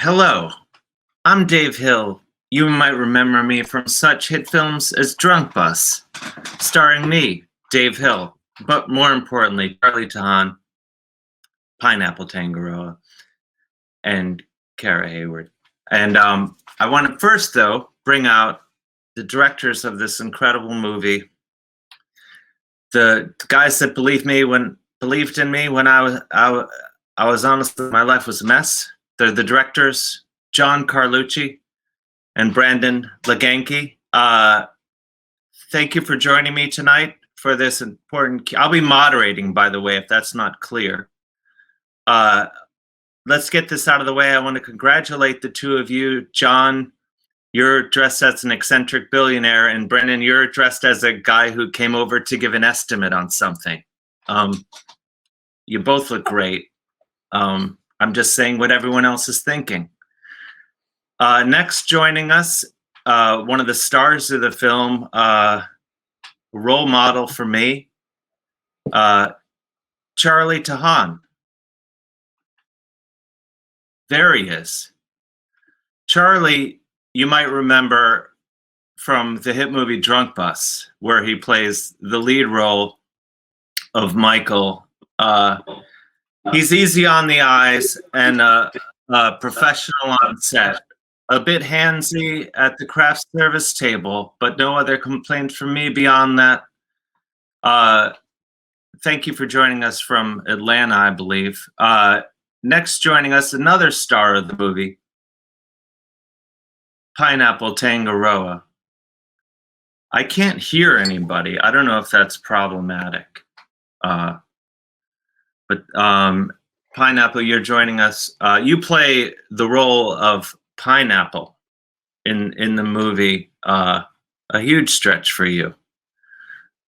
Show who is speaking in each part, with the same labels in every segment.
Speaker 1: Hello, I'm Dave Hill. You might remember me from such hit films as Drunk Bus, starring me, Dave Hill, but more importantly, Charlie Tahan, Pineapple Tangaroa, and Kara Hayward. And I want to first, though, bring out the directors of this incredible movie, the guys that believed in me when I was honestly, my life was a mess. They're the directors, John Carlucci and Brandon Leganke. Thank you for joining me tonight for this important. I'll be moderating, by the way, if that's not clear. Let's get this out of the way. I want to congratulate the two of you. John, you're dressed as an eccentric billionaire, and Brendan, you're dressed as a guy who came over to give an estimate on something. You both look great. I'm just saying what everyone else is thinking. Next, joining us, one of the stars of the film, role model for me, Charlie Tahan. There he is. Charlie, you might remember from the hit movie Drunk Bus, where he plays the lead role of Michael. He's easy on the eyes and professional on set. A bit handsy at the craft service table, but no other complaints from me beyond that. Thank you for joining us from Atlanta, I believe. Next, joining us, another star of the movie, Pineapple Tangaroa. I can't hear anybody. I don't know if that's problematic. But Pineapple, you're joining us. You play the role of Pineapple in the movie. A huge stretch for you.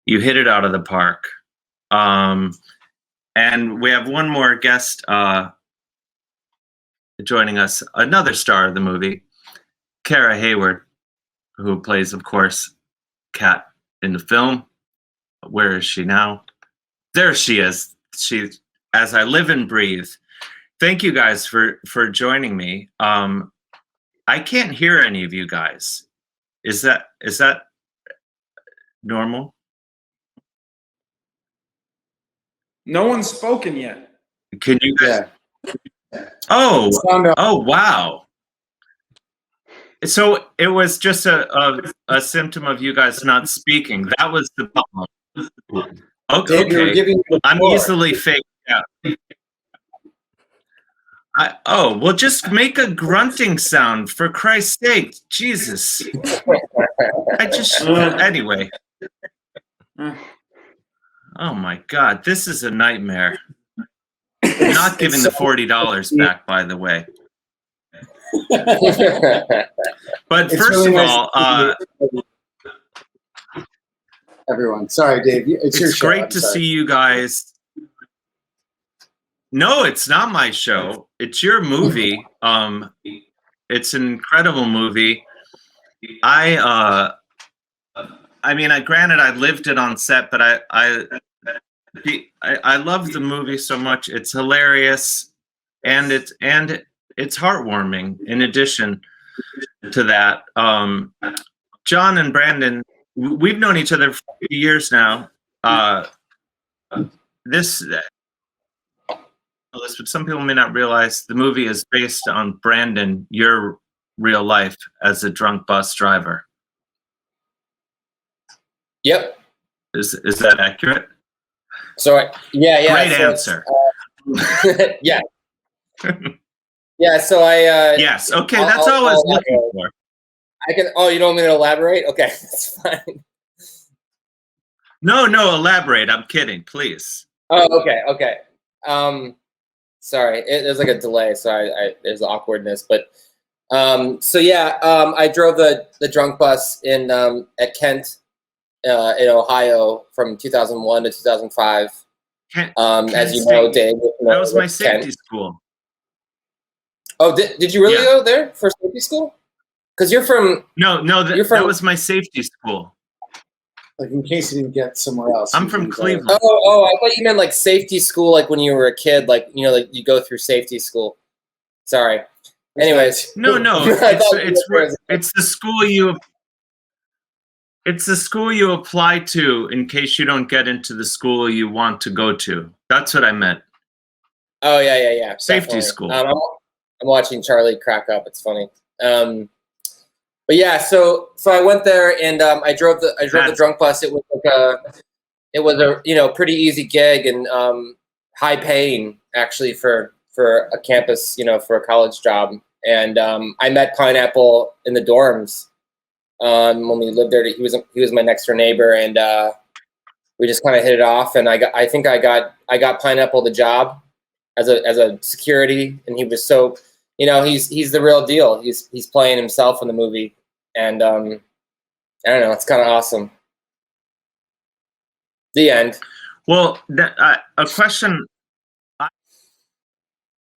Speaker 1: You hit it out of the park. And we have one more guest joining us, another star of the movie, Kara Hayward, who plays, of course, Kat in the film. Where is she now? There she is. She, as I live and breathe. Thank you guys for joining me. I can't hear any of you guys. Is that normal?
Speaker 2: No one's spoken yet.
Speaker 1: Can you guys? Yeah. Oh, wow. So it was just a symptom of you guys not speaking. That was the problem. Okay. I'm easily faked out. Well, just make a grunting sound, for Christ's sake. Jesus. Anyway. Oh my God, this is a nightmare. I'm not giving the $40 back, by the way. But first of all,
Speaker 3: everyone, sorry, Dave. It's your show.
Speaker 1: Great to see you guys. No, it's not my show. It's your movie. It's an incredible movie. I mean, granted, I lived it on set, but I love the movie so much. It's hilarious, and it's heartwarming. In addition to that, John and Brandon, we've known each other for a few years now. But some people may not realize the movie is based on Brandon, your real life as a drunk bus driver.
Speaker 4: Yep.
Speaker 1: Is that accurate?
Speaker 4: So yeah.
Speaker 1: Great answer.
Speaker 4: Yeah. Yeah. So I.
Speaker 1: Yes. Okay. That's all I was looking for.
Speaker 4: I can. Oh, you don't want me to elaborate? Okay, that's fine.
Speaker 1: No. Elaborate. I'm kidding. Please.
Speaker 4: Oh, okay. Sorry, there's like a delay, so there's awkwardness. But so yeah, I drove the drunk bus in at Kent. In Ohio from 2001 to 2005. As you know, Dave.
Speaker 1: That was my safety school.
Speaker 4: Oh, did you really go there for safety school? Because you're from...
Speaker 1: No, that was my safety school.
Speaker 3: Like in case you didn't get somewhere else.
Speaker 1: I'm from Cleveland.
Speaker 4: Oh, I thought you meant like safety school, like when you were a kid, like, like you go through safety school. Sorry. Anyways,
Speaker 1: No,
Speaker 4: I thought
Speaker 1: it's the school you apply to in case you don't get into the school you want to go to. That's what I meant.
Speaker 4: Oh yeah.
Speaker 1: Safety
Speaker 4: Definitely.
Speaker 1: school.
Speaker 4: I'm watching Charlie crack up. It's funny. But yeah, so I went there and I drove the drunk bus. It was a pretty easy gig and high paying actually for a campus, for a college job. And I met Pineapple in the dorms when we lived there. He was my next door neighbor, and we just kind of hit it off. And I think I got Pineapple the job as a security, and he was so, he's the real deal. He's playing himself in the movie, and I don't know, it's kind of awesome. The end.
Speaker 1: Well, a question.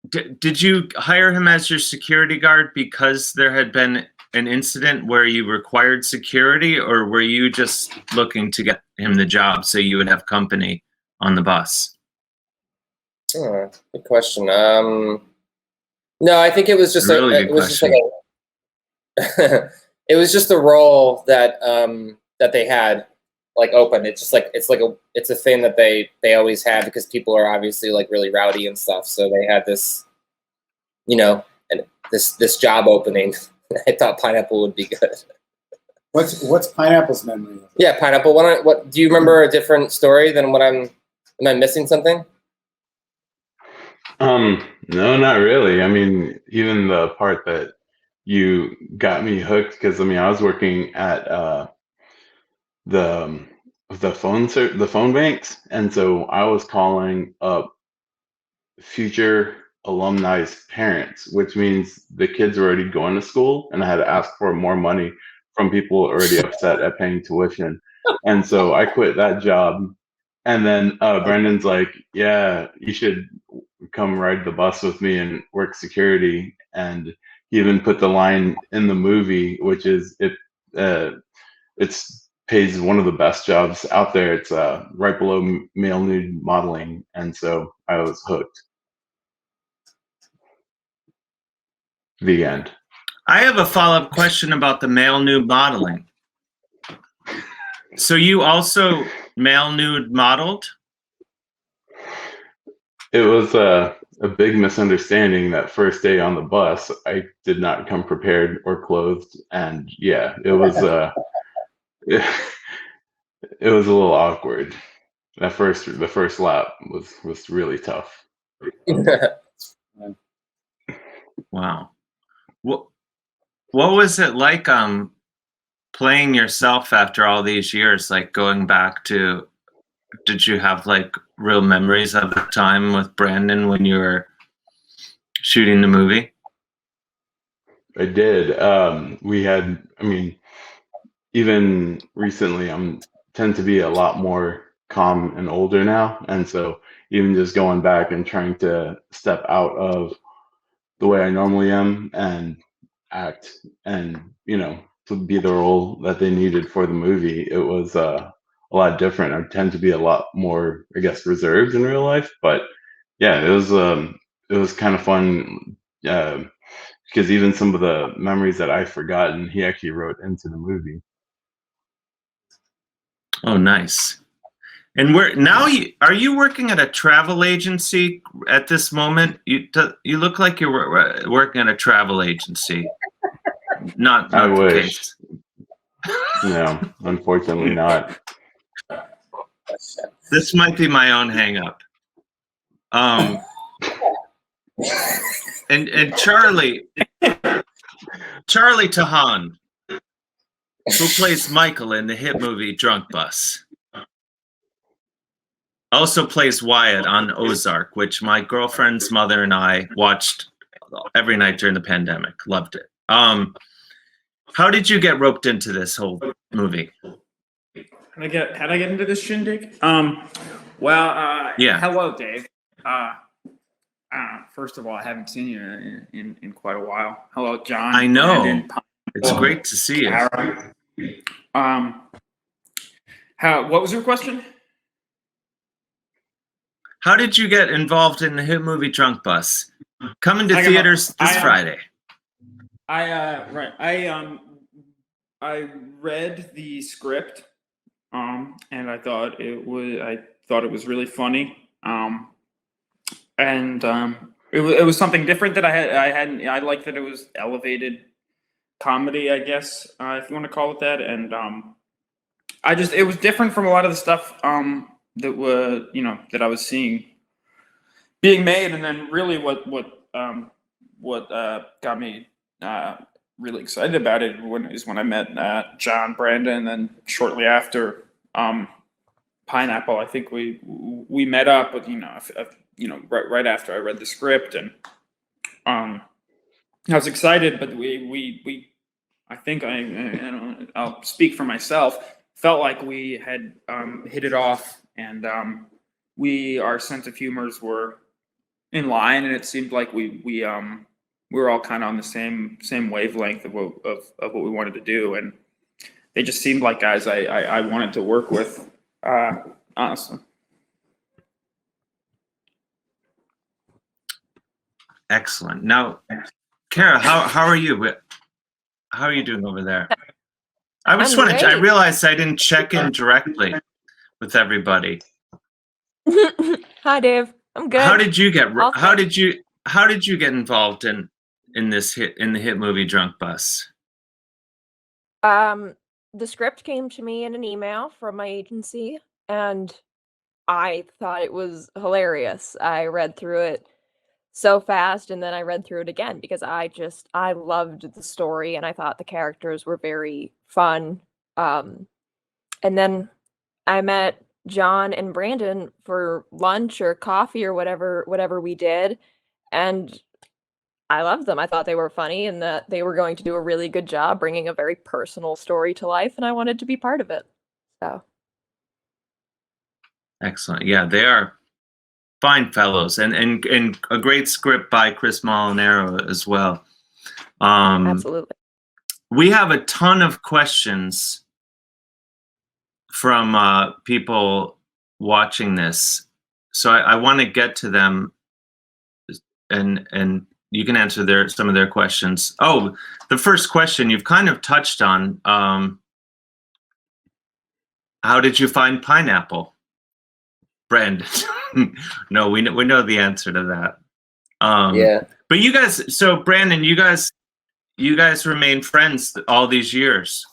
Speaker 1: Did you hire him as your security guard because there had been an incident where you required security, or were you just looking to get him the job so you would have company on the bus?
Speaker 4: Oh, good question. No, I think it was just it was just a role that that they had like open. It's just like it's a thing that they always had because people are obviously like really rowdy and stuff. So they had this, and this job opening. I thought Pineapple would be good.
Speaker 3: What's Pineapple's memory?
Speaker 4: Yeah, Pineapple. What do you remember a different story than what am I missing something?
Speaker 5: No, not really. I mean, even the part that you got me hooked, because I was working at the phone banks, and so I was calling up future alumni's parents, which means the kids were already going to school, and I had to ask for more money from people already upset at paying tuition. And so I quit that job. And then Brendan's like, yeah, you should come ride the bus with me and work security. And he even put the line in the movie, which is it's pays one of the best jobs out there. It's right below male nude modeling. And so I was hooked. The end.
Speaker 1: I have a follow-up question about the male nude modeling. So you also male nude modeled?
Speaker 5: It was a big misunderstanding that first day on the bus. I did not come prepared or clothed, and yeah, it was it was a little awkward. The first lap was really tough.
Speaker 1: Wow. What was it like playing yourself after all these years, like going back to, did you have like real memories of the time with Brandon when you were shooting the movie?
Speaker 5: I did. We had, even recently, tend to be a lot more calm and older now. And so even just going back and trying to step out of the way I normally am and act and, to be the role that they needed for the movie, it was a lot different. I tend to be a lot more, I guess, reserved in real life. But yeah, it was kind of fun because even some of the memories that I've forgotten, he actually wrote into the movie.
Speaker 1: Oh, nice. And are you working at a travel agency at this moment? You look like you're working at a travel agency. Not
Speaker 5: I
Speaker 1: the
Speaker 5: wish.
Speaker 1: case.
Speaker 5: No, unfortunately not.
Speaker 1: This might be my own hang up. And Charlie Tahan, who plays Michael in the hit movie Drunk Bus, also plays Wyatt on Ozark, which my girlfriend's mother and I watched every night during the pandemic. Loved it. How did you get roped into this whole movie?
Speaker 2: How'd I get into this shindig?
Speaker 1: Yeah.
Speaker 2: Hello, Dave. First of all, I haven't seen you in quite a while. Hello, John.
Speaker 1: I know.
Speaker 2: Brandon,
Speaker 1: It's great to see you.
Speaker 2: What was your question?
Speaker 1: How did you get involved in the hit movie Drunk Bus? Coming to theaters this Friday.
Speaker 2: I read the script, and I thought it was really funny, and it was something different that I liked that it was elevated comedy, I guess, if you want to call it that, and it was different from a lot of the stuff that I was seeing being made, and then really what got me really excited about it is when I met John, Brandon, and then shortly after Pineapple. I think we met up, with right after I read the script, and I was excited, but I think I'll speak for myself. Felt like we had hit it off, and our sense of humors were in line, and it seemed like we were all kind of on the same wavelength of what we wanted to do, and they just seemed like guys I wanted to work with, honestly.
Speaker 1: Excellent. Now, Kara, how are you? How are you doing over there? I just wanted to, I realized I didn't check in directly with everybody.
Speaker 6: Hi, Dave. I'm good.
Speaker 1: How did you get involved in the hit movie Drunk Bus?
Speaker 6: The script came to me in an email from my agency, and I thought it was hilarious. I read through it so fast, and then I read through it again because I loved the story, and I thought the characters were very fun. And then I met John and Brandon for lunch or coffee or whatever we did, and I loved them. I thought they were funny and that they were going to do a really good job bringing a very personal story to life, and I wanted to be part of it. So
Speaker 1: excellent. Yeah, they are fine fellows, and a great script by Chris Molinaro as well.
Speaker 6: absolutely.
Speaker 1: We have a ton of questions from people watching this, so I want to get to them, and you can answer some of their questions. Oh, the first question you've kind of touched on. How did you find Pineapple, Brandon? No, we know the answer to that.
Speaker 4: Yeah.
Speaker 1: But you guys, so Brandon, you guys remain friends all these years.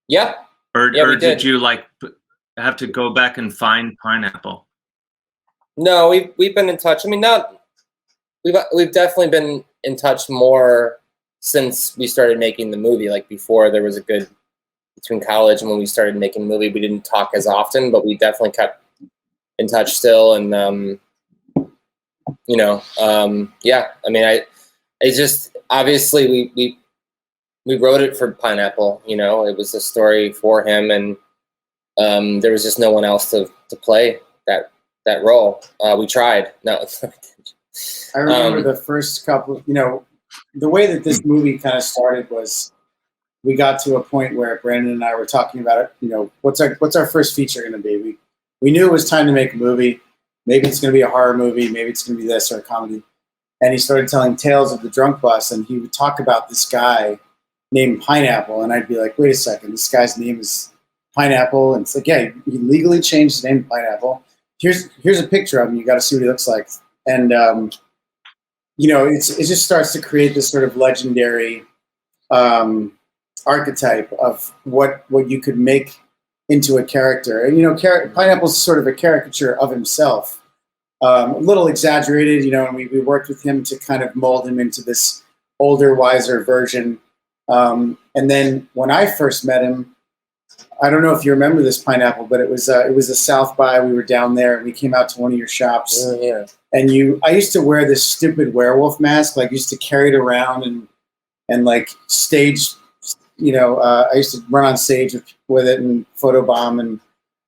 Speaker 4: Yeah.
Speaker 1: Or
Speaker 4: did
Speaker 1: you have to go back and find Pineapple?
Speaker 4: No, we've been in touch. I mean, we've definitely been in touch more since we started making the movie. Like before, there was a good between college and when we started making the movie, we didn't talk as often, but we definitely kept in touch still. And yeah. I mean, it's just obviously we wrote it for Pineapple. It was a story for him, and there was just no one else to play that role. We tried. No.
Speaker 3: I remember the first couple, the way that this movie kind of started was we got to a point where Brandon and I were talking about it, what's our first feature going to be? We knew it was time to make a movie. Maybe it's going to be a horror movie. Maybe it's going to be this or a comedy. And he started telling tales of the drunk bus, and he would talk about this guy named Pineapple. And I'd be like, wait a second, this guy's name is Pineapple. And it's like, yeah, he legally changed his name to Pineapple. Here's a picture of him. You got to see what he looks like. And, it just starts to create this sort of legendary archetype of what you could make into a character. And, Pineapple's sort of a caricature of himself, a little exaggerated, and we worked with him to kind of mold him into this older, wiser version. And then when I first met him, I don't know if you remember this, Pineapple, but it was a South by. We were down there, and we came out to one of your shops.
Speaker 4: Yeah.
Speaker 3: And I used to wear this stupid werewolf mask, like used to carry it around and like stage, I used to run on stage with it and photobomb,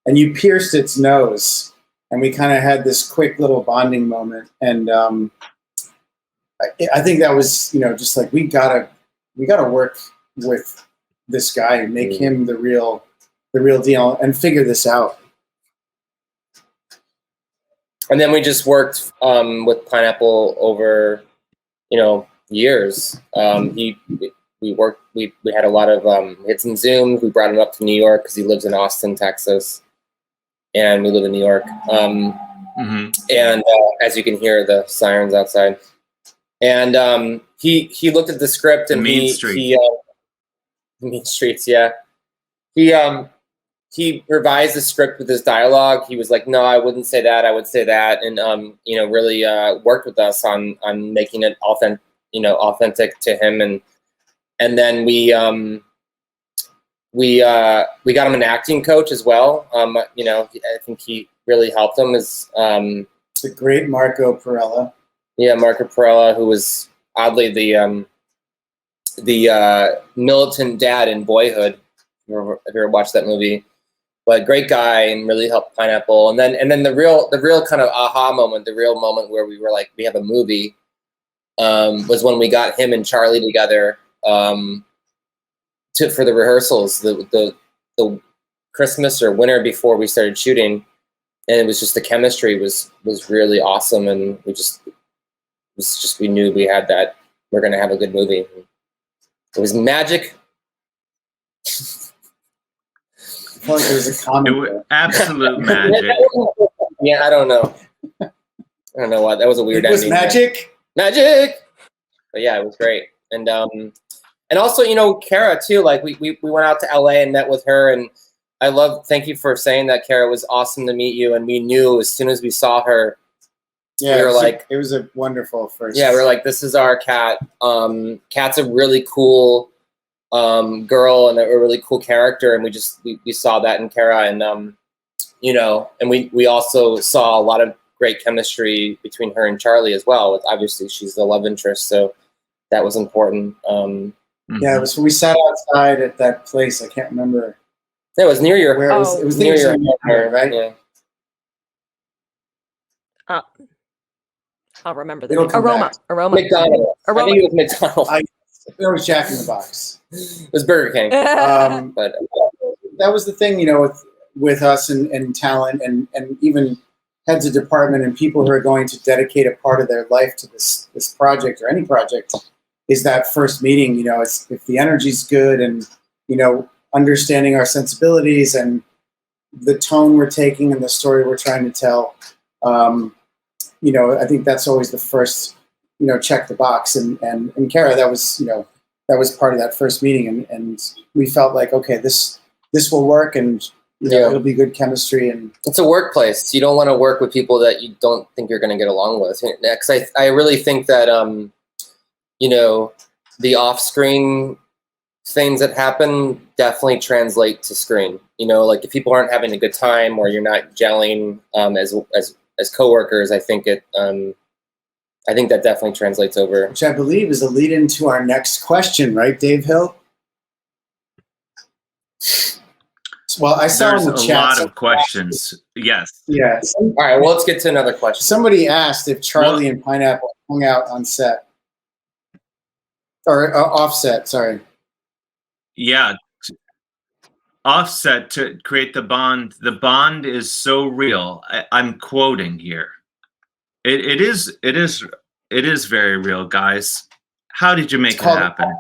Speaker 3: and you pierced its nose, and we kind of had this quick little bonding moment. And I think that was, just like we gotta work with this guy and make him the real deal and figure this out.
Speaker 4: And then we just worked with Pineapple over, years. We had a lot of we had some Zooms. We brought him up to New York because he lives in Austin, Texas, and we live in New York. And as you can hear, the sirens outside. And he looked at the script and
Speaker 1: Mean Streets,
Speaker 4: yeah. He revised the script with his dialogue. He was like, no, I wouldn't say that. I would say that. And, really worked with us on making it authentic to him. And then we got him an acting coach as well. I think he really helped him. The
Speaker 3: great Marco Perella.
Speaker 4: Yeah, Marco Perella, who was oddly the militant dad in Boyhood. If you ever watched that movie, but great guy and really helped Pineapple. And then the real kind of aha moment, the real moment where we were like, we have a movie, was when we got him and Charlie together for the rehearsals, the Christmas or winter before we started shooting, and it was just the chemistry was really awesome, and we knew we had that. We're gonna have a good movie. It was magic.
Speaker 3: I felt like there was a comment.
Speaker 1: It was absolute magic.
Speaker 4: Yeah, I don't know. I don't know what that was a weird.
Speaker 3: It was
Speaker 4: ending,
Speaker 3: magic.
Speaker 4: Magic. But yeah, it was great, and also Kara too. Like we went out to LA and met with her, and thank you for saying that, Kara. It was awesome to meet you, and we knew as soon as we saw her.
Speaker 3: Yeah,
Speaker 4: we were
Speaker 3: it was a wonderful first.
Speaker 4: Yeah, we were like, this is our cat. Cat's a really cool girl and a really cool character, and we saw that in Kara, and and we also saw a lot of great chemistry between her and Charlie as well. Obviously, she's the love interest, so that was important.
Speaker 3: Yeah, it was when we sat outside at that place. I can't remember.
Speaker 4: It was near your.
Speaker 3: Where it was. It was near your apartment, right?
Speaker 4: Yeah.
Speaker 6: I'll remember
Speaker 3: It'll
Speaker 6: the
Speaker 3: come
Speaker 6: Aroma.
Speaker 3: back.
Speaker 6: Aroma.
Speaker 4: McDonald's.
Speaker 6: Aroma.
Speaker 4: I think it was McDonald's.
Speaker 3: It was Jack in the Box.
Speaker 4: It was Burger King. But
Speaker 3: that was the thing, with us and talent and even heads of department and people who are going to dedicate a part of their life to this project or any project, is that first meeting. It's, if the energy's good and understanding our sensibilities and the tone we're taking and the story we're trying to tell. I think that's always the first, check the box. And Kara, that was part of that first meeting. And we felt like, okay, this will work, and it'll be good chemistry. And
Speaker 4: it's a workplace. You don't want to work with people that you don't think you're going to get along with. Next, I really think that, the off-screen things that happen definitely translate to screen. Like if people aren't having a good time or you're not gelling as coworkers, I think that definitely translates over.
Speaker 3: Which I believe is a lead into our next question, right, Dave Hill? Well, I saw
Speaker 1: There's
Speaker 3: in the
Speaker 1: a
Speaker 3: chat.
Speaker 1: lot of questions. Yes.
Speaker 3: Yeah.
Speaker 4: All right. Well, let's get to another question.
Speaker 3: Somebody asked if Charlie and Pineapple hung out on set or offset. Sorry.
Speaker 1: Yeah. Offset to create the bond. The bond is so real. I'm quoting here. It is very real, guys. How did you make it happen?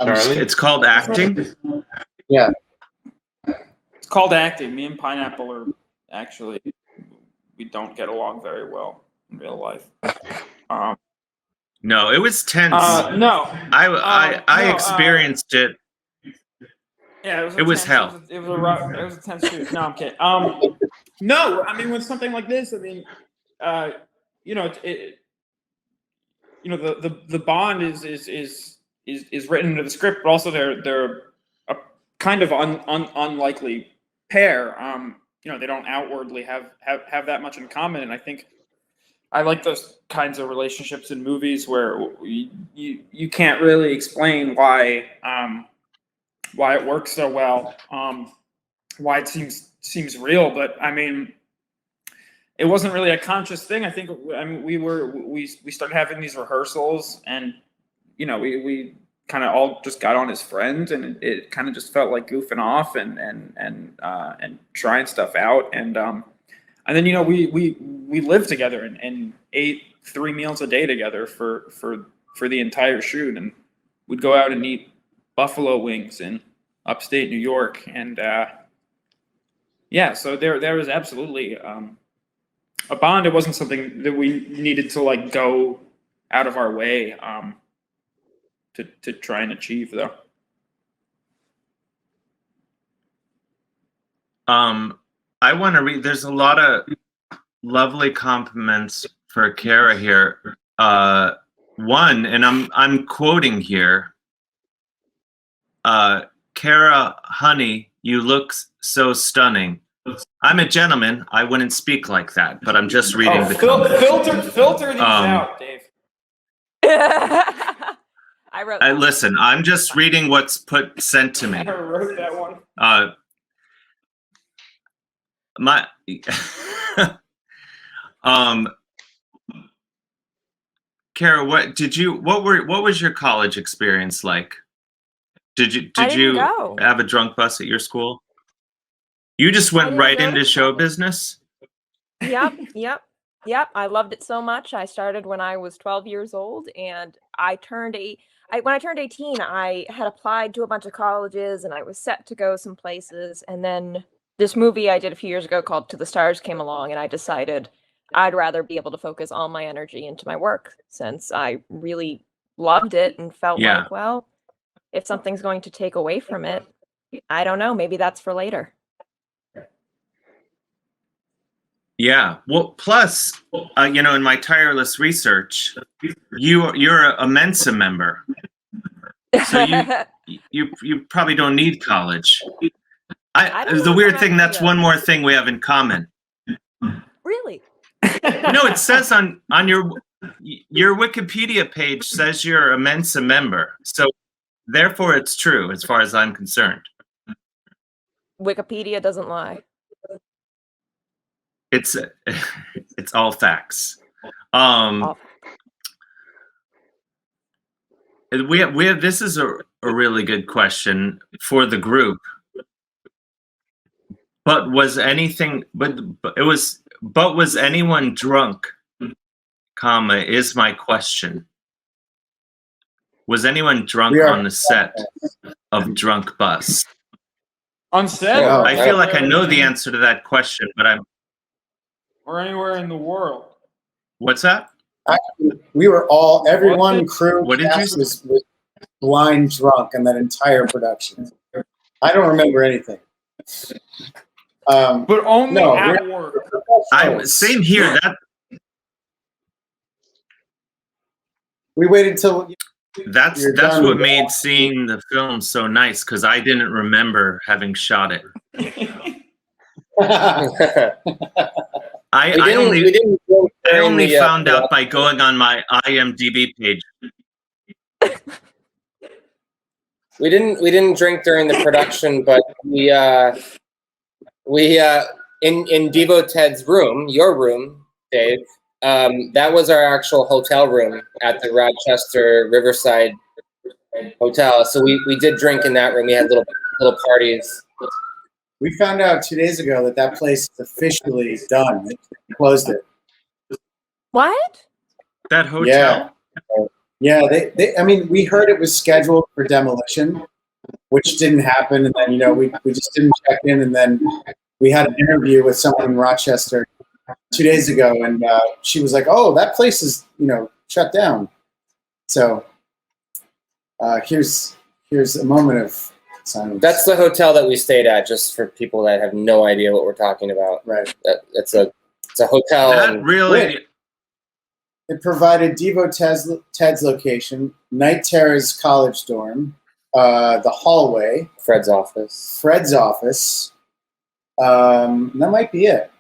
Speaker 5: Charlie?
Speaker 1: It's called acting.
Speaker 3: Yeah.
Speaker 2: It's called acting. Me and Pineapple are actually, we don't get along very well in real life.
Speaker 1: No, it was tense.
Speaker 2: No.
Speaker 1: I experienced it.
Speaker 2: Yeah,
Speaker 1: it was hell.
Speaker 2: It was a tense shoot. No, I'm kidding. No, I mean, with something like this, I mean, the bond is written into the script, but also they're a kind of unlikely pair. They don't outwardly have that much in common, and I think I like those kinds of relationships in movies where you can't really explain why it works so well, why it seems real, but I mean, it wasn't really a conscious thing. I think we started having these rehearsals, and we kind of all just got on as friends, and it kind of just felt like goofing off and trying stuff out, and And then, you know, we lived together and ate 3 meals a day together for the entire shoot. And we'd go out and eat buffalo wings in upstate New York. And yeah, so there was absolutely a bond. It wasn't something that we needed to like go out of our way to try and achieve, though.
Speaker 1: I want to read. There's a lot of lovely compliments for Kara here. One, and I'm quoting here. Kara, honey, you look so stunning. I'm a gentleman. I wouldn't speak like that, but I'm just reading the comments.
Speaker 2: Filter these out, Dave.
Speaker 6: I wrote that.
Speaker 1: Listen, I'm just reading what's sent to me.
Speaker 2: I wrote that one.
Speaker 1: Kara, what was your college experience like? Did you
Speaker 6: go.
Speaker 1: have a drunk bus at your school? You just went right into show business?
Speaker 6: Yep. I loved it so much. I started when I was 12 years old, and when I turned 18, I had applied to a bunch of colleges, and I was set to go some places. And then this movie I did a few years ago called To the Stars came along, and I decided I'd rather be able to focus all my energy into my work, since I really loved it and felt like, well, if something's going to take away from it, I don't know, maybe that's for later.
Speaker 1: Yeah. Well, plus, you know, in my tireless research, you're a Mensa member, so you probably don't need college. The weird thing, that's one more thing we have in common.
Speaker 6: Really?
Speaker 1: No, it says on your Wikipedia page says you're a Mensa member, so therefore it's true as far as I'm concerned.
Speaker 6: Wikipedia doesn't lie.
Speaker 1: It's all facts. We have this is a really good question for the group. But was anyone drunk? Is my question. Was anyone drunk on the set of Drunk Bus?
Speaker 2: On set?
Speaker 3: No.
Speaker 1: I feel like I know the answer to that question, but
Speaker 2: Or anywhere in the world.
Speaker 1: What's that?
Speaker 3: Actually, we were everyone, crew,
Speaker 1: what did
Speaker 3: cast was blind drunk in that entire production. I don't remember anything.
Speaker 2: But only
Speaker 3: no,
Speaker 2: at work.
Speaker 1: Same here.
Speaker 3: We waited till
Speaker 1: That's what made seeing the film so nice, because I didn't remember having shot it. I only found out by going on my IMDb page.
Speaker 4: We didn't drink during the production, but we in Devo Ted's room, your room, Dave. That was our actual hotel room at the Rochester Riverside Hotel. So we did drink in that room. We had little parties.
Speaker 3: we found out 2 days ago that place is officially done. They closed it.
Speaker 6: What?
Speaker 1: That hotel?
Speaker 3: Yeah. I mean, we heard it was scheduled for demolition, which didn't happen. And then, we just didn't check in. And then we had an interview with someone in Rochester 2 days ago. And she was like, oh, that place is, shut down. So here's a moment of silence.
Speaker 4: That's the hotel that we stayed at, just for people that have no idea what we're talking about.
Speaker 3: Right.
Speaker 4: It's a hotel.
Speaker 1: That really...
Speaker 3: It provided Devo Ted's location, Night Terror's college dorm, the hallway,
Speaker 4: Fred's office.
Speaker 3: That might be it.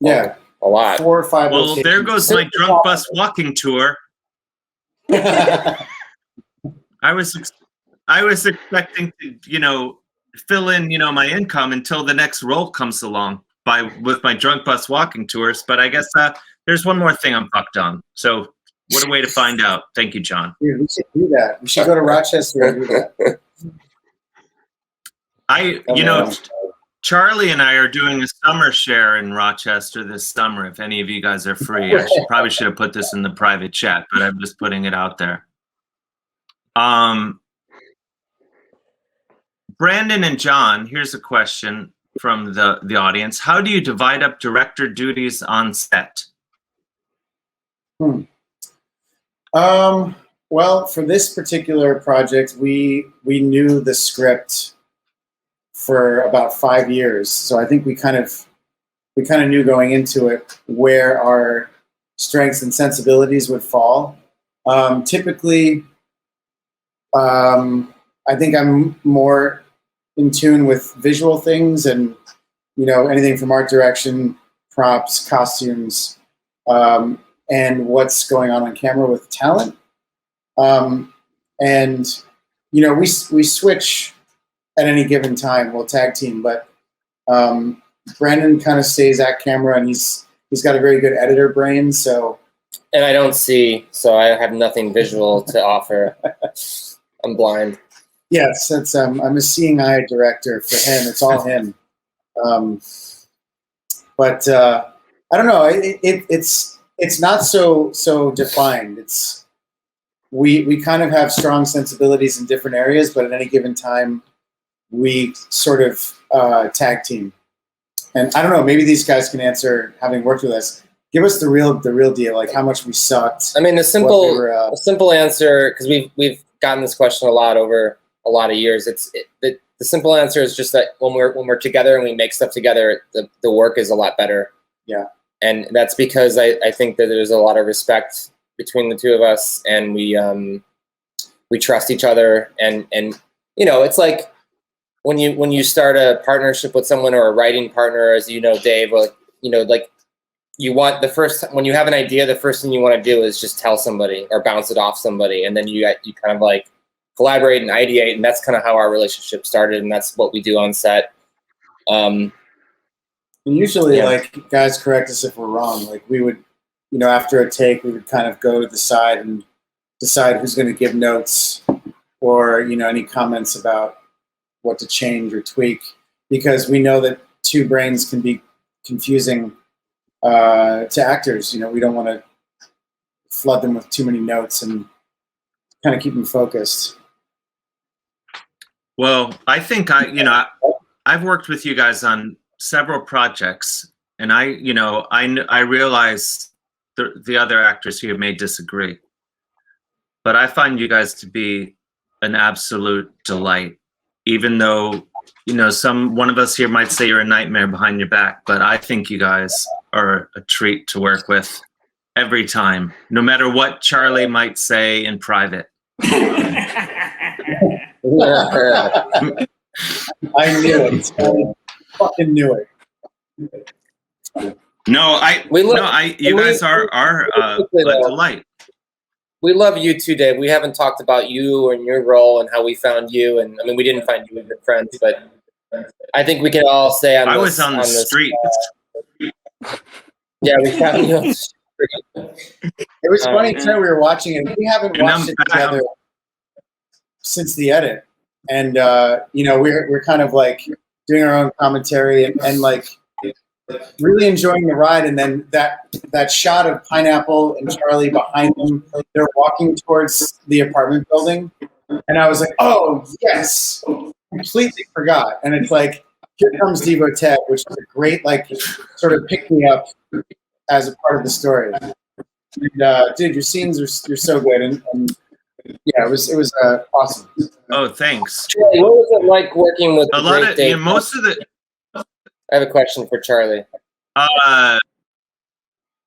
Speaker 3: Yeah.
Speaker 4: A lot.
Speaker 3: 4 or 5
Speaker 1: Well,
Speaker 3: locations.
Speaker 1: there goes my drunk bus walking tour. I was expecting to, fill in, my income until the next role comes along with my drunk bus walking tours. But I guess there's one more thing I'm fucked on. So what a way to find out. Thank you, John.
Speaker 3: Dude, we should do that. We should go to Rochester and do that.
Speaker 1: Charlie and I are doing a summer share in Rochester this summer. If any of you guys are free, I probably should have put this in the private chat, but I'm just putting it out there. Brandon and John, here's a question from the audience. How do you divide up director duties on set?
Speaker 3: Well, for this particular project, we knew the script for about 5 years, so I think we kind of knew going into it where our strengths and sensibilities would fall. Typically, I think I'm more in tune with visual things and, you know, anything from art direction, props, costumes, and what's going on camera with talent. And, you know, we switch at any given time. We'll tag team, but Brandon kind of stays at camera, and he's got a very good editor brain. So,
Speaker 4: and I don't see, so I have nothing visual to offer. I'm blind.
Speaker 3: Yes, it's I'm a seeing eye director for him. It's all him. But I don't know. It's not so defined. It's we kind of have strong sensibilities in different areas, but at any given time, we sort of tag team. And I don't know. Maybe these guys can answer, having worked with us. Give us the real deal, like how much we sucked.
Speaker 4: I mean, the simple answer, because we've gotten this question a lot over a lot of years. The simple answer is just that when we're together and we make stuff together, the work is a lot better.
Speaker 3: Yeah. And
Speaker 4: that's because I think that there's a lot of respect between the two of us, and we trust each other, and you know, it's like when you start a partnership with someone or a writing partner, as you know, Dave, or you know, like you want when you have an idea, the first thing you want to do is just tell somebody or bounce it off somebody, and then you kind of like collaborate and ideate, and that's kind of how our relationship started, and that's what we do on set.
Speaker 3: And usually, like, guys correct us if we're wrong. Like, we would, you know, after a take, we would kind of go to the side and decide who's going to give notes or, you know, any comments about what to change or tweak, because we know that two brains can be confusing to actors. You know, we don't want to flood them with too many notes and kind of keep them focused.
Speaker 1: Well, I think I've worked with you guys on several projects, and I realize the other actors here may disagree, but I find you guys to be an absolute delight, even though, you know, one of us here might say you're a nightmare behind your back, but I think you guys are a treat to work with every time, no matter what Charlie might say in private.
Speaker 3: I knew it. I fucking knew it.
Speaker 1: You guys are a delight.
Speaker 4: We love you too, Dave. We haven't talked about you and your role and how we found you, and I mean, we didn't find you with your friends, but I think we can all say
Speaker 1: I was on the street.
Speaker 4: Yeah, we found you on the street.
Speaker 3: It was funny too. We were watching it. We haven't watched it together since the edit, and you know, we're kind of like doing our own commentary and like really enjoying the ride. And then that shot of Pineapple and Charlie behind them, they're walking towards the apartment building, and I was like, oh yes, completely forgot. And it's like, here comes Devo Ted, which is a great like sort of pick me up as a part of the story. And, dude, your scenes you're so good, and yeah, it was awesome.
Speaker 1: Oh, thanks.
Speaker 4: Charlie, what was it like working with
Speaker 1: a lot of Dave? Most of the.
Speaker 4: I have a question for Charlie.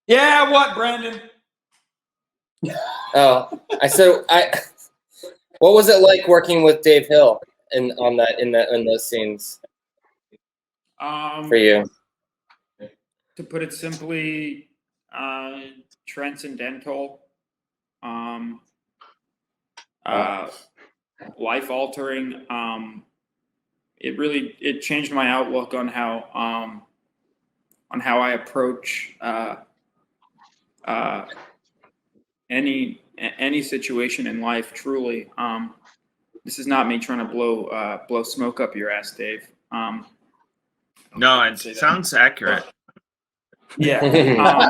Speaker 2: Yeah, what, Brandon?
Speaker 4: Oh, what was it like working with Dave Hill in those scenes for you?
Speaker 2: To put it simply, transcendental, life altering. It changed my outlook on how I approach any situation in life. Truly, this is not me trying to blow smoke up your ass, Dave.
Speaker 1: No, it sounds accurate.
Speaker 2: Yeah.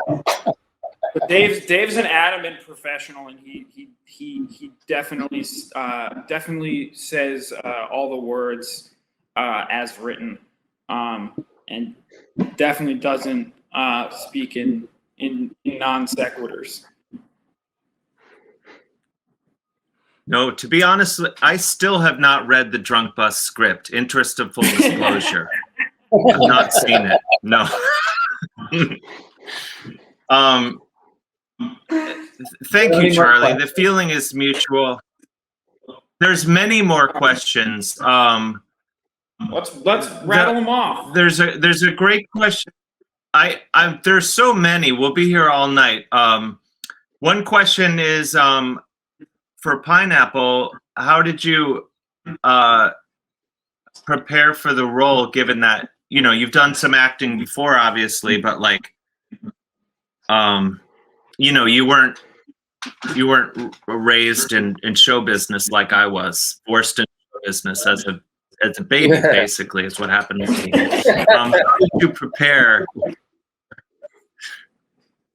Speaker 2: But Dave's an adamant professional, and he definitely says all the words as written, and definitely doesn't speak in non sequiturs.
Speaker 1: No, to be honest, I still have not read the Drunk Bus script. Interest of full disclosure. I've not seen it. No. Thank you, Charlie. The feeling is mutual. There's many more questions.
Speaker 2: Let's rattle them off.
Speaker 1: There's a great question. There's so many. We'll be here all night. One question is for Pineapple. How did you prepare for the role? Given that you've done some acting before, obviously, but like, you weren't raised in show business like I was, forced into show business as a baby. Basically, is what happened to me. How did you prepare?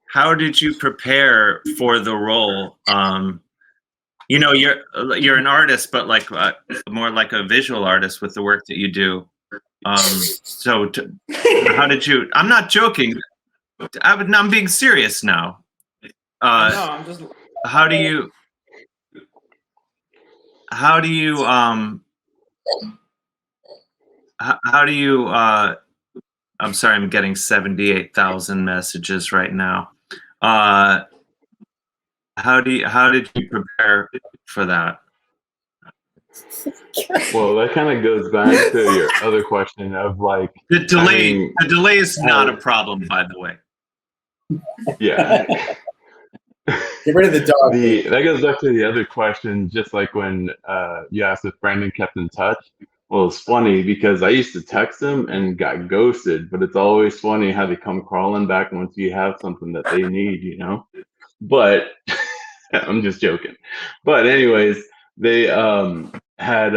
Speaker 1: How did you prepare for the role? You're an artist, but like more like a visual artist with the work that you do. So how did you? I'm not joking. I'm being serious now.
Speaker 2: No, I'm just.
Speaker 1: How do you? How do you? I'm sorry, I'm getting 78,000 messages right now. How did you prepare for that?
Speaker 5: Well, that kind of goes back to your other question of like
Speaker 1: the delay. The delay is not a problem, by the way.
Speaker 5: Yeah.
Speaker 3: Get rid of the dog.
Speaker 5: That goes back to the other question, just like when you asked if Brandon kept in touch. Well, it's funny because I used to text him and got ghosted, but it's always funny how they come crawling back once you have something that they need, But I'm just joking. But anyways, they had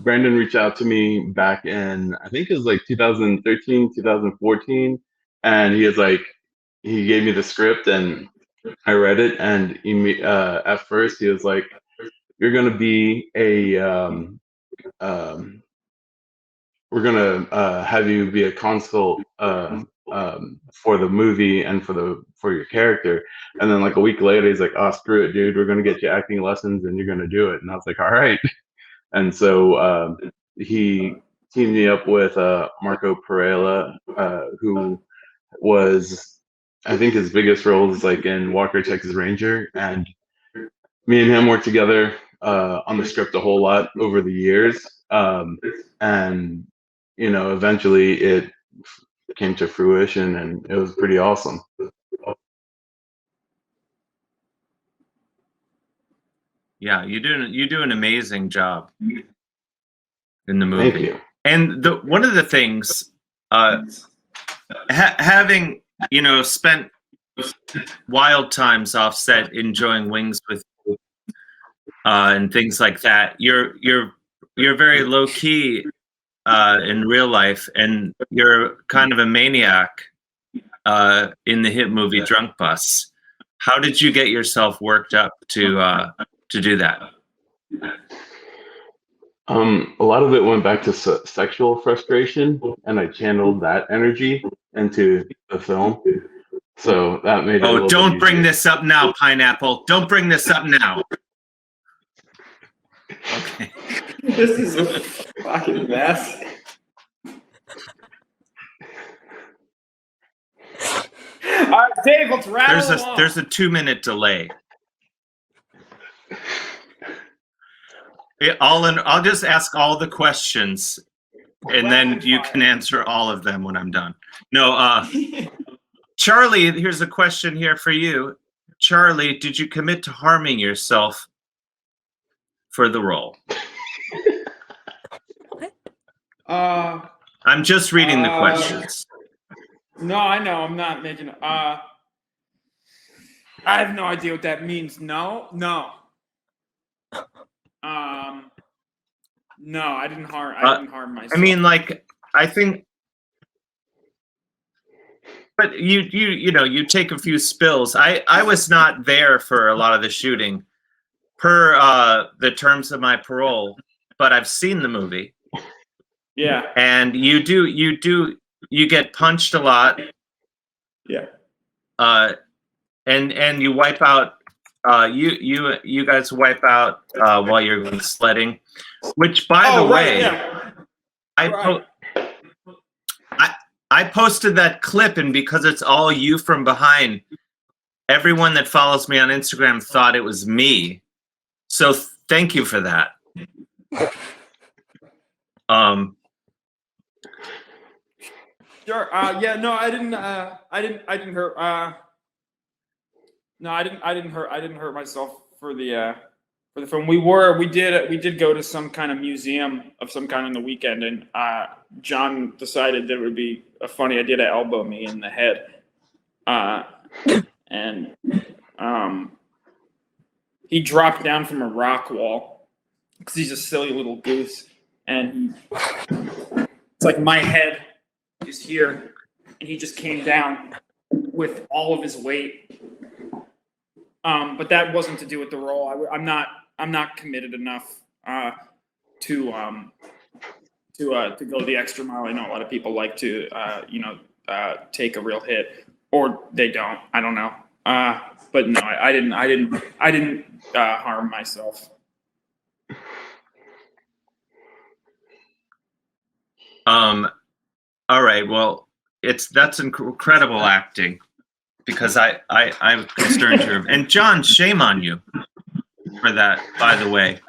Speaker 5: Brandon reach out to me back in, I think it was like 2013, 2014. And he gave me the script and I read it. And at first he was like, you're going to be we're going to have you be a consult for the movie and for your character. And then like a week later, he's like, oh, screw it, dude. We're going to get you acting lessons and you're going to do it. And I was like, all right. And so he teamed me up with Marco Perella, who was, I think his biggest role is like in Walker, Texas Ranger. And me and him worked together on the script a whole lot over the years. And eventually it came to fruition and it was pretty awesome.
Speaker 1: Yeah, you do an amazing job in the movie.
Speaker 5: Thank you.
Speaker 1: And one of the things, having spent wild times off set enjoying wings with you, and things like that, you're very low key in real life, and you're kind of a maniac in the hit movie Drunk Bus. How did you get yourself worked up to do that?
Speaker 5: A lot of it went back to sexual frustration, and I channeled that energy into the film. So that made it a little
Speaker 1: don't
Speaker 5: bit
Speaker 1: bring
Speaker 5: easier.
Speaker 1: this up now, Pineapple. Don't bring this up now. Okay.
Speaker 2: This is a fucking mess. All right, Dave, let's rattle them off.
Speaker 1: There's a 2-minute delay. I'll just ask all the questions, and then you can answer all of them when I'm done. No, Charlie, here's a question here for you. Charlie, did you commit to harming yourself for the role? I'm just reading the questions.
Speaker 2: No, I know. I'm not making. I have no idea what that means. No. No, I didn't harm myself.
Speaker 1: I mean, like, I think But you take a few spills. I was not there for a lot of the shooting, per the terms of my parole, but I've seen the movie.
Speaker 2: Yeah.
Speaker 1: And you get punched a lot.
Speaker 2: Yeah.
Speaker 1: And you wipe out. You guys wipe out while you're going sledding, which, by the way,
Speaker 2: yeah.
Speaker 1: I posted that clip, and because it's all you from behind, everyone that follows me on Instagram thought it was me. So thank you for that.
Speaker 2: Sure. Yeah. No, I didn't hurt. No, I didn't hurt myself for the film. We did go to some kind of museum of some kind on the weekend, and John decided that it would be a funny idea to elbow me in the head. And he dropped down from a rock wall because he's a silly little goose, and it's like my head is here, and he just came down with all of his weight. But that wasn't to do with the role. I'm not committed enough to go the extra mile. I know a lot of people like to take a real hit, or they don't. I don't know. But no, I didn't harm myself.
Speaker 1: All right. Well, that's incredible acting, because I'm concerned here. And John, shame on you for that, by the way.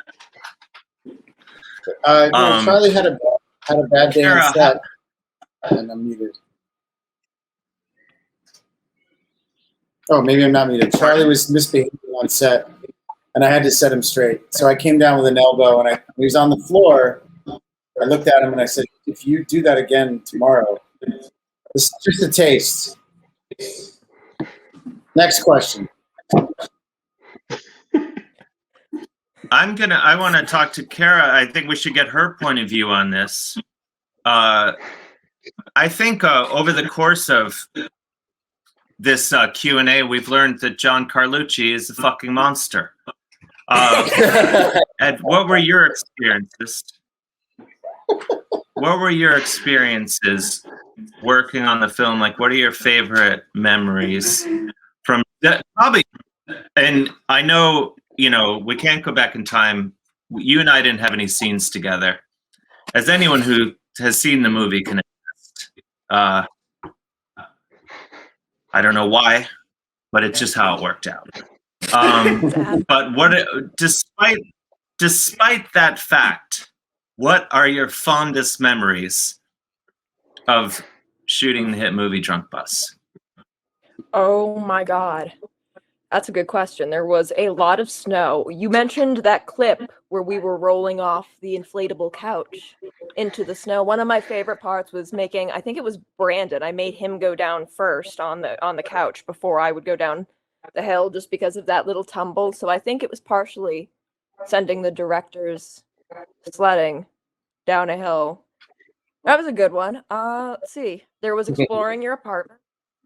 Speaker 3: Charlie had a bad day on set, and I'm muted. Oh, maybe I'm not muted. Charlie was misbehaving on set, and I had to set him straight. So I came down with an elbow, and he was on the floor. I looked at him and I said, "If you do that again tomorrow, this is just a taste." Next question.
Speaker 1: I want to talk to Kara. I think we should get her point of view on this. I think over the course of this Q&A, we've learned that John Carlucci is a fucking monster. And what were your experiences? What were your experiences working on the film? Like, what are your favorite memories from that? Probably, and I know, we can't go back in time. You and I didn't have any scenes together. As anyone who has seen the movie can attest, I don't know why, but it's just how it worked out. But despite that fact, what are your fondest memories of shooting the hit movie Drunk Bus?
Speaker 6: Oh my God. That's a good question. There was a lot of snow. You mentioned that clip where we were rolling off the inflatable couch into the snow. One of my favorite parts was making, I think it was Brandon. I made him go down first on the couch before I would go down the hill, just because of that little tumble. So I think it was partially sending the directors sledding down a hill. That was a good one. Let's see. There was exploring your apartment,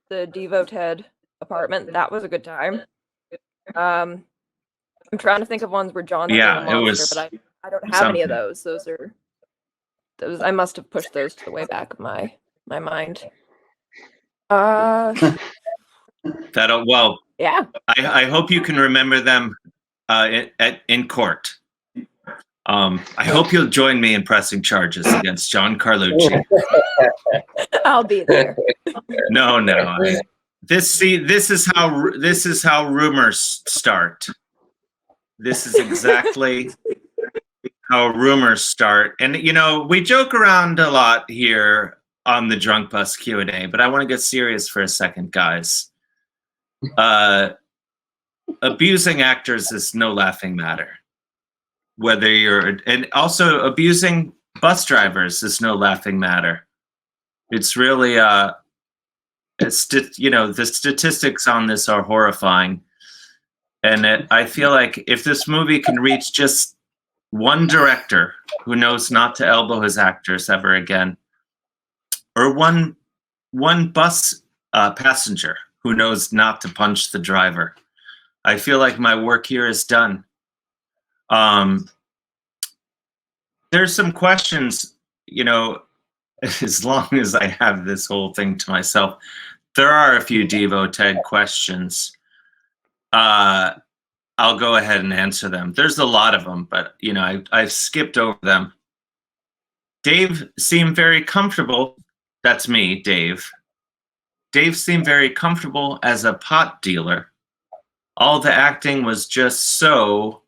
Speaker 6: the Devoted apartment. That was a good time. I'm trying to think of ones where John's being a monster, but I don't have any of those. Those I must have pushed those to the way back of my mind.
Speaker 1: Well,
Speaker 6: yeah.
Speaker 1: I hope you can remember them in court. I hope you'll join me in pressing charges against John Carlucci.
Speaker 6: I'll be there.
Speaker 1: No. This is how rumors start. This is exactly how rumors start. And we joke around a lot here on the Drunk Bus Q&A, but I want to get serious for a second, guys. Abusing actors is no laughing matter. And also abusing bus drivers is no laughing matter. It's really, the statistics on this are horrifying. And I feel like if this movie can reach just one director who knows not to elbow his actors ever again, or one bus passenger who knows not to punch the driver. I feel like my work here is done. There's some questions, you know, as long as I have this whole thing to myself, there are a few Devo Ted questions. I'll go ahead and answer them. There's a lot of them, but you know, I've skipped over them. Dave seemed very comfortable. That's me, Dave. Dave seemed very comfortable as a pot dealer. All the acting was just so,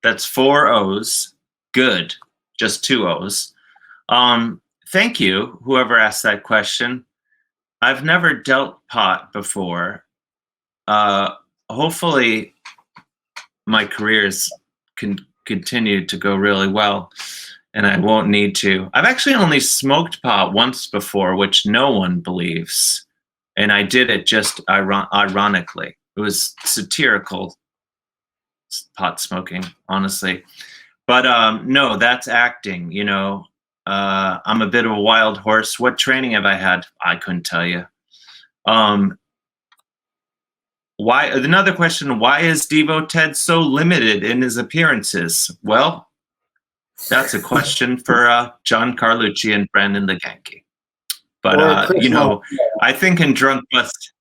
Speaker 1: that's 4 O's, good, just 2 O's. Thank you, whoever asked that question. I've never dealt pot before. Hopefully my careers can continue to go really well and I won't need to. I've actually only smoked pot once before, which no one believes. And I did it just ironically. It was satirical pot smoking, honestly. But no, that's acting, you know. I'm a bit of a wild horse. What training have I had? I couldn't tell you. Why? Another question, why is Devo Ted so limited in his appearances? Well, that's a question for John Carlucci and Brandon Leganke. But, you know, I think in Drunk Bust,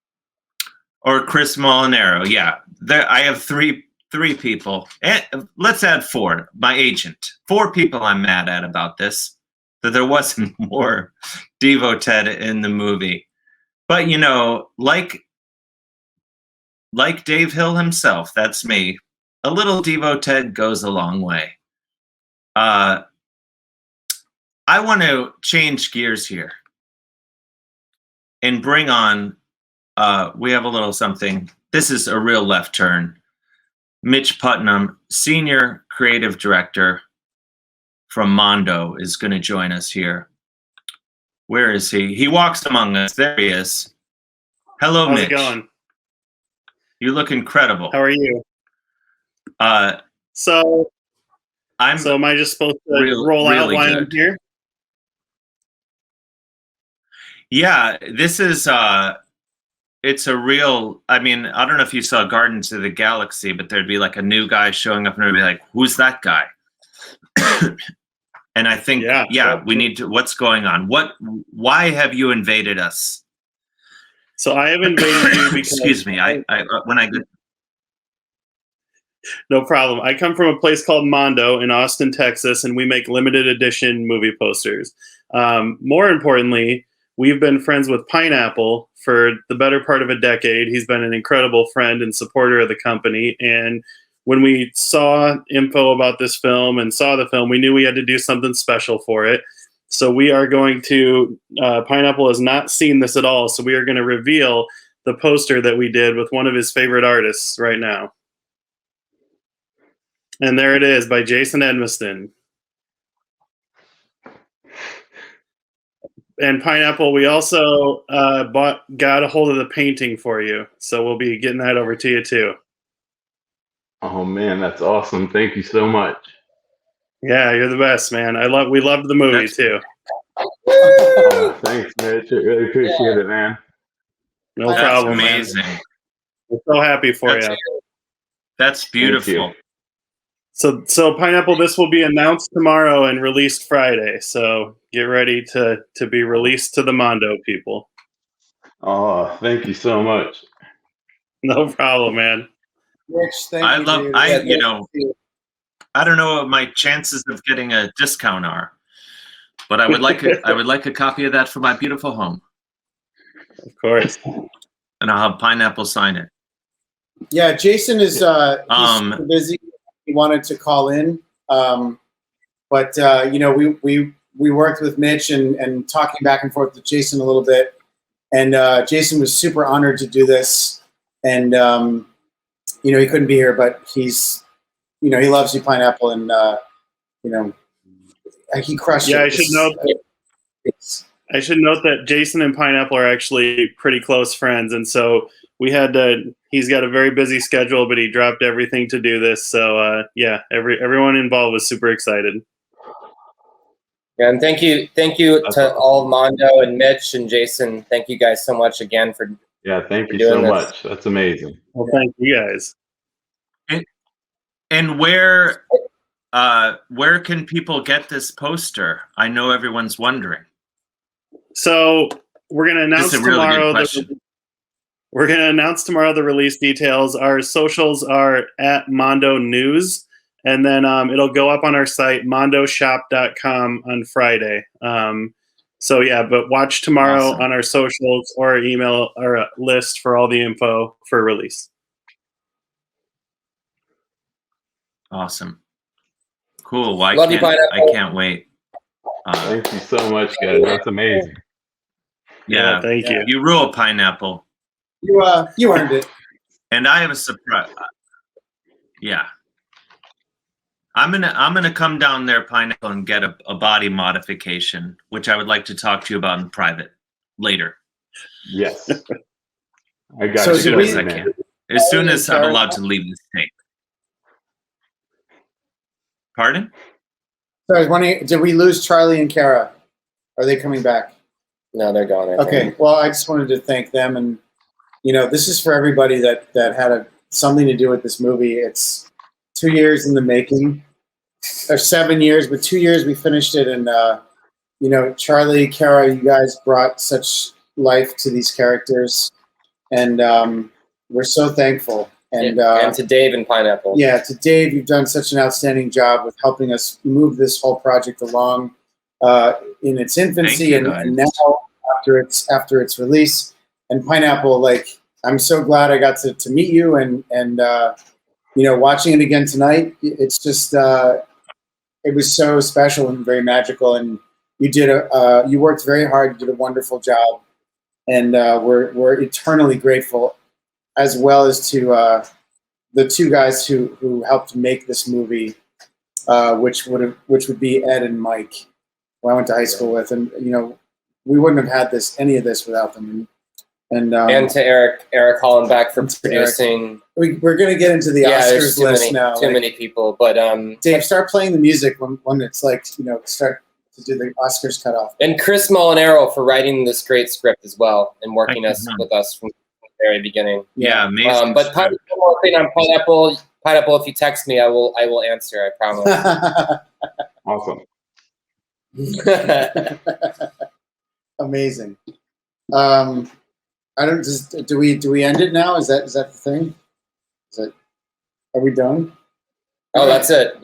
Speaker 1: or Chris Molinaro, yeah. I have three people. Let's add 4. My agent. 4 people I'm mad at about this, that there wasn't more Devo Ted in the movie. But, you know, like Dave Hill himself, that's me, a little Devo Ted goes a long way. I want to change gears here and bring on, we have a little something. This is a real left turn. Mitch Putnam, Senior Creative Director from Mondo, is going to join us here. Where is he? He walks among us. There he is. Hello,
Speaker 7: How's
Speaker 1: Mitch.
Speaker 7: it going?
Speaker 1: You look incredible.
Speaker 7: How are you? So am I just supposed to roll out while I'm here?
Speaker 1: Yeah, this is it's a real, I mean, I don't know if you saw Guardians of the Galaxy, but there'd be like a new guy showing up and it'd be like, who's that guy? And I think, we need to, what's going on? Why have you invaded us?
Speaker 7: So I have invaded you because
Speaker 1: excuse me,
Speaker 7: no problem. I come from a place called Mondo in Austin, Texas, and we make limited edition movie posters. More importantly, we've been friends with Pineapple for the better part of a decade. He's been an incredible friend and supporter of the company. And when we saw info about this film and saw the film, we knew we had to do something special for it. So we are going to, Pineapple has not seen this at all, so we are going to reveal the poster that we did with one of his favorite artists right now. And there it is, by Jason Edmiston. And Pineapple, we also got a hold of the painting for you, so we'll be getting that over to you too.
Speaker 5: Oh man, that's awesome! Thank you so much.
Speaker 7: Yeah, you're the best, man. We loved the movie too.
Speaker 5: Oh, thanks, Mitch. I really appreciate it, man.
Speaker 7: No problem,
Speaker 1: amazing.
Speaker 7: Man. We're so happy for you.
Speaker 1: That's beautiful.
Speaker 7: So Pineapple, this will be announced tomorrow and released Friday. So get ready to be released to the Mondo people.
Speaker 5: Oh, thank you so much.
Speaker 7: No problem, man.
Speaker 3: Rich, thank you.
Speaker 1: You know, I don't know what my chances of getting a discount are, but I would like a copy of that for my beautiful home.
Speaker 7: Of course.
Speaker 1: And I'll have Pineapple sign it.
Speaker 3: Yeah, Jason is he's busy. He wanted to call in, but you know, we worked with Mitch and talking back and forth with Jason a little bit, and Jason was super honored to do this, and you know, he couldn't be here, but he's, you know, he loves you, Pineapple, and you know, he crushed it.
Speaker 7: Yeah, I should note that Jason and Pineapple are actually pretty close friends, and so we had to. He's got a very busy schedule, but he dropped everything to do this. So yeah, everyone involved was super excited.
Speaker 4: Yeah, and thank you to all of Mondo and Mitch and Jason. Thank you guys so much again for
Speaker 5: thank you
Speaker 4: doing
Speaker 5: so
Speaker 4: this.
Speaker 5: much. That's amazing.
Speaker 7: Well, thank you guys.
Speaker 1: And where can people get this poster? I know everyone's wondering.
Speaker 7: So we're gonna announce
Speaker 1: This is a really good
Speaker 7: tomorrow.
Speaker 1: question.
Speaker 7: We're gonna announce tomorrow the release details. Our socials are at Mondo News, and then it'll go up on our site mondoshop.com on Friday. So yeah, but watch tomorrow
Speaker 1: Awesome.
Speaker 7: on our socials or our email or list for all the info for release.
Speaker 1: Awesome. Cool. Well,
Speaker 4: Love you,
Speaker 1: I
Speaker 4: Pineapple.
Speaker 1: can't wait.
Speaker 5: Thank you so much, guys. That's amazing.
Speaker 1: Yeah,
Speaker 7: thank you.
Speaker 1: You rule, Pineapple.
Speaker 3: You earned it.
Speaker 1: And I have a surprise. Yeah. I'm gonna come down there, Pineapple, and get a body modification, which I would like to talk to you about in private later.
Speaker 5: Yes. I got
Speaker 3: So
Speaker 5: you.
Speaker 1: As soon
Speaker 3: did
Speaker 1: as
Speaker 3: we-
Speaker 1: I can. As soon as I'm allowed to leave the state. Pardon?
Speaker 3: So I was wondering, did we lose Charlie and Kara? Are they coming back?
Speaker 4: No, they're gone. I
Speaker 3: Okay.
Speaker 4: think.
Speaker 3: Well, I just wanted to thank them, and this is for everybody that had something to do with this movie. It's 2 years in the making, or 7 years, but 2 years we finished it, and Charlie, Kara, you guys brought such life to these characters, and we're so thankful. And
Speaker 4: to Dave and Pineapple.
Speaker 3: Yeah, to Dave, you've done such an outstanding job with helping us move this whole project along in its infancy,
Speaker 1: Thank you,
Speaker 3: and
Speaker 1: guys.
Speaker 3: now after its release. And Pineapple, I'm so glad I got to meet you, and watching it again tonight, it's just it was so special and very magical. And you worked very hard, you did a wonderful job, and we're eternally grateful, as well as to the two guys who helped make this movie, which would be Ed and Mike, who I went to high school with, and we wouldn't have had any of this without them. And
Speaker 4: to Eric Hollenbeck for producing.
Speaker 3: We're gonna get into the Oscars list now.
Speaker 4: Too many people, but
Speaker 3: Dave, start playing the music when it's start to do the Oscars cutoff.
Speaker 4: And Chris Molinaro for writing this great script as well and working with us from the very beginning.
Speaker 1: Yeah, amazing.
Speaker 4: But one more thing on Pineapple, if you text me, I will answer. I promise.
Speaker 5: Awesome.
Speaker 3: Amazing. I don't do we end it now? Is that the thing? Are we done?
Speaker 4: Oh, that's it.